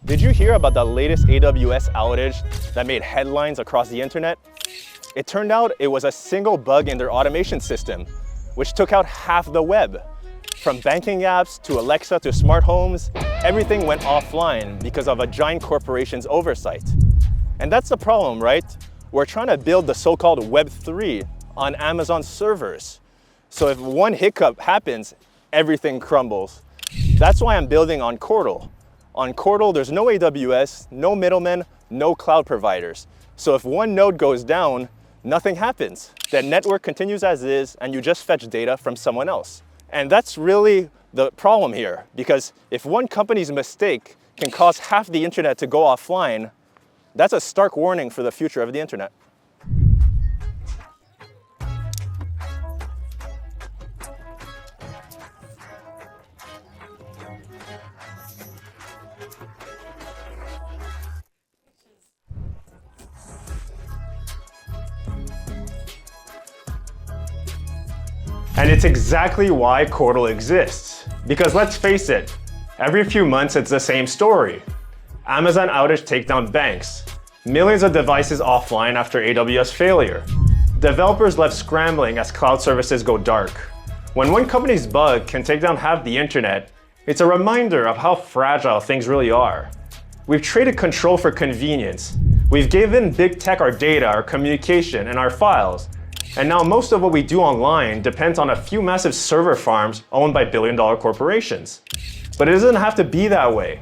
Did you hear about the latest AWS outage that made headlines across the internet? It turned out it was a single bug in their automation system, which took out half the web. From banking apps to Alexa to smart homes, everything went offline because of a giant corporation's oversight. And that's the problem, right? We're trying to build the so-called Web3 on Amazon servers. So if one hiccup happens, everything crumbles. That's why I'm building on Qortal. On Qortal, there's no AWS, no middlemen, no cloud providers. So if one node goes down, nothing happens. The network continues as is, and you just fetch data from someone else. And that's really the problem here, because if one company's mistake can cause half the internet to go offline, that's a stark warning for the future of the internet. And it's exactly why Qortal exists. Because let's face it, every few months it's the same story. Amazon outage take down banks. Millions of devices offline after AWS failure. Developers left scrambling as cloud services go dark. When one company's bug can take down half the internet, it's a reminder of how fragile things really are. We've traded control for convenience. We've given big tech our data, our communication, and our files. And now most of what we do online depends on a few massive server farms owned by billion-dollar corporations. But it doesn't have to be that way.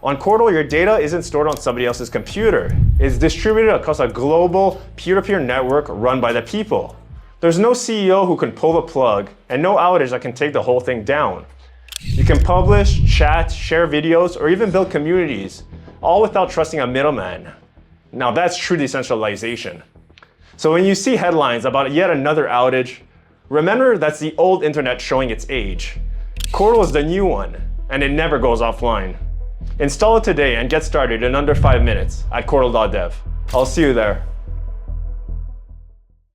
On Qortal, your data isn't stored on somebody else's computer. It's distributed across a global peer-to-peer network run by the people. There's no CEO who can pull the plug and no outage that can take the whole thing down. You can publish, chat, share videos, or even build communities, all without trusting a middleman. Now that's true decentralization. So when you see headlines about yet another outage, remember that's the old internet showing its age. Qortal is the new one, and it never goes offline. Install it today and get started in under 5 minutes at Qortal.dev. I'll see you there.